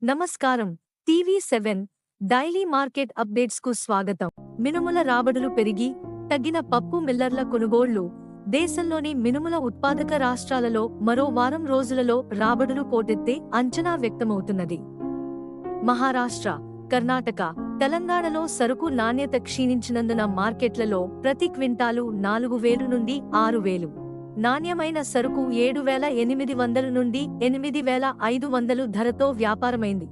నమస్కారం. టీవీ7 daily market updates కు స్వాగతం. మినుముల రాబడులు పెరిగి తగ్గిన పప్పు మిల్లర్ల కొనుగోళ్లు. దేశంలోని మినుముల ఉత్పాదక రాష్ట్రాలలో మరో వారం రోజులలో రాబడులు పోటెత్తే అంచనా వ్యక్తమవుతున్నది. మహారాష్ట్ర, కర్ణాటక, తెలంగాణలో సరుకు నాణ్యత క్షీణించినందున మార్కెట్లలో ప్రతి క్వింటాలు 4,000 నుండి 6,000, నాణ్యమైన సరుకు 7,800 నుండి 8,500 ధరతో వ్యాపారమైంది.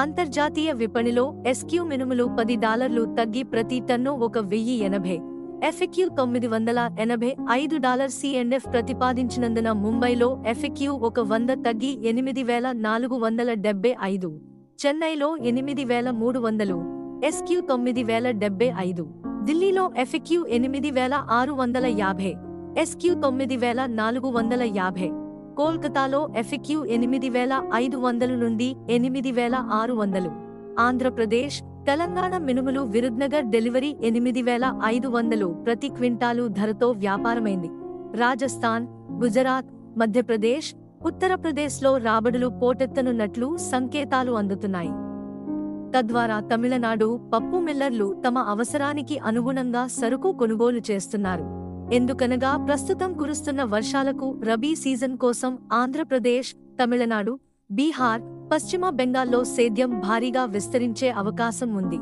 అంతర్జాతీయ విపణిలో ఎస్క్యూ మినుములు $10 తగ్గి ప్రతి టన్ను $1,080, ఎఫ్ఎక్యూ $985 సిఎండ్ఎఫ్ ప్రతిపాదించినందున ముంబైలో ఎఫ్ఎక్యూ $100 తగ్గి 8,475, చెన్నైలో 8,300, ఎస్క్యూ $9,075, ఢిల్లీలో ఎఫ్ఎక్యూ 8,650, ఎస్క్యూ $9,450, కోల్కతాలో ఎఫ్ఎక్యూ 8,500 నుండి 8,600. ఆంధ్రప్రదేశ్, తెలంగాణ మినుములు విరుద్నగర్ డెలివరీ 8,500 ప్రతి క్వింటాలు ధరతో వ్యాపారమైంది. రాజస్థాన్, గుజరాత్, మధ్యప్రదేశ్, ఉత్తరప్రదేశ్లో రాబడులు పోటెత్తనున్నట్లు సంకేతాలు అందుతున్నాయి. తద్వారా తమిళనాడు పప్పు మిల్లర్లు తమ అవసరానికి అనుగుణంగా సరుకు కొనుగోలు చేస్తున్నారు. ఎందుకనగా ప్రస్తుతం కురుస్తున్న వర్షాలకు రబీ సీజన్ కోసం ఆంధ్రప్రదేశ్, తమిళనాడు, బీహార్, పశ్చిమ బెంగాల్లో సేద్యం భారీగా విస్తరించే అవకాశం ఉంది.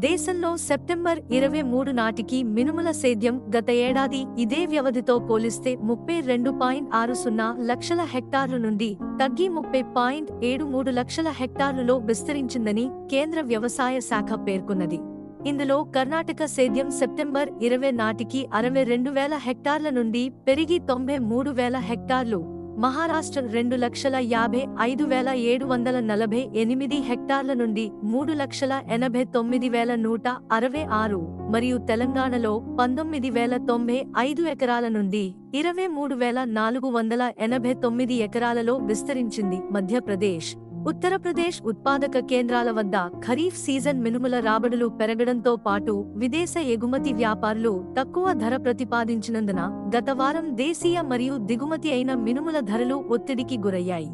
దేశంలో సెప్టెంబర్ 23 నాటికి మినుముల సేద్యం గత ఏడాది ఇదే వ్యవధితో పోలిస్తే 32.60 లక్షల హెక్టార్లు నుండి తగ్గి 30.73 లక్షల హెక్టార్లులో విస్తరించిందని కేంద్ర వ్యవసాయ శాఖ పేర్కొన్నది. ఇందులో కర్ణాటక సేద్యం సెప్టెంబర్ 20 నాటికి 62,000 హెక్టార్ల నుండి పెరిగి 93,000 హెక్టార్లు, మహారాష్ట్ర 2,55,748 హెక్టార్ల నుండి 3,89,166 మరియు తెలంగాణలో 19,095 ఎకరాల నుండి 23,489 ఎకరాలలో విస్తరించింది. మధ్యప్రదేశ్, ఉత్తరప్రదేశ్ ఉత్పాదక కేంద్రాల వద్ద ఖరీఫ్ సీజన్ మినుముల రాబడులు పెరగడంతో పాటు విదేశ ఎగుమతి వ్యాపారులు తక్కువ ధర ప్రతిపాదించినందున గత వారం దేశీయ మరియు దిగుమతి అయిన మినుముల ధరలు ఒత్తిడికి గురయ్యాయి.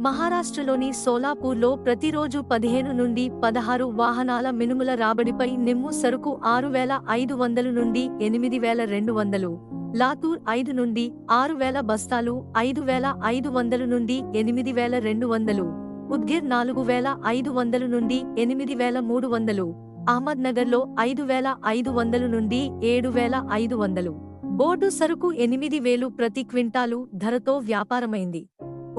మహారాష్ట్రలోని సోలాపూర్లో ప్రతిరోజు 15 నుండి 16 వాహనాల మినుముల రాబడిపై నిమ్ము సరుకు 6,500 నుండి 8,200, లాతూర్ 5 నుండి 6,000 బస్తాలు 5,500 నుండి 8,200, ఉద్గిర్ 4,500 నుండి 8,300, అహ్మద్ నగర్లో 5,500 నుండి 7,500. బోర్డు సరుకు 8,000 ప్రతి క్వింటాలు ధరతో వ్యాపారమైంది.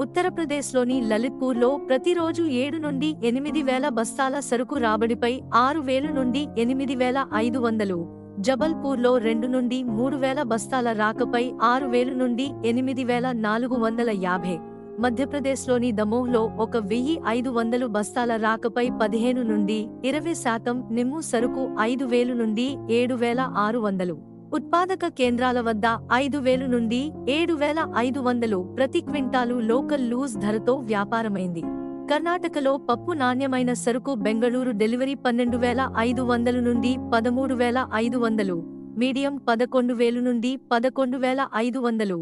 ఉత్తరప్రదేశ్లోని లలిత్పూర్లో ప్రతిరోజు 7 నుండి 8,000 బస్తాల సరుకు రాబడిపై 6,000 నుండి 8,500, జబల్పూర్లో 2 నుండి 3,000 బస్తాల రాకపై 6,000 నుండి 8,450, మధ్యప్రదేశ్లోని దమోహ్లో 1,500 బస్తాల రాకపై 15 నుండి 20% నిమ్ము సరుకు 5,000 నుండి 7,600. ఉత్పాదక కేంద్రాల వద్ద 5,000 నుండి 7,500 ప్రతి క్వింటాలు లోకల్ లూజ్ ధరతో వ్యాపారమైంది. కర్ణాటకలో పప్పు నాణ్యమైన సరుకు బెంగళూరు డెలివరీ 12,500 నుండి 13,500, మీడియం 11,000 నుండి 11,500.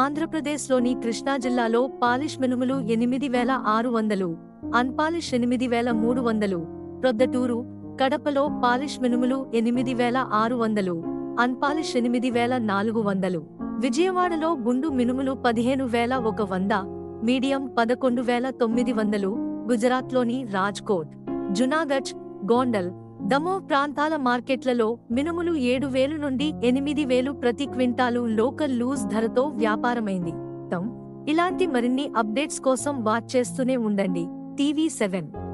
ఆంధ్రప్రదేశ్లోని కృష్ణా జిల్లాలో పాలిష్ మినుములు 8,600, అన్పాలిష్ 8,300, ప్రొద్దటూరు, కడపలో పాలిష్ మినుములు 8,600, అన్పాలిష్ 8,400, విజయవాడలో గుండు మినుములు 15,100, మీడియం 11,900, గుజరాత్లోని రాజ్కోట్, జునాగఢ్, గోండల్, దమోహ్ ప్రాంతాల మార్కెట్లలో మినుములు 7,000 నుండి 8,000 ప్రతి క్వింటాలు లోకల్ లూజ్ ధరతో వ్యాపారమైంది. ఇలాంటి మరిన్ని అప్డేట్స్ కోసం వాచ్ చేస్తూనే ఉండండి టీవీ7.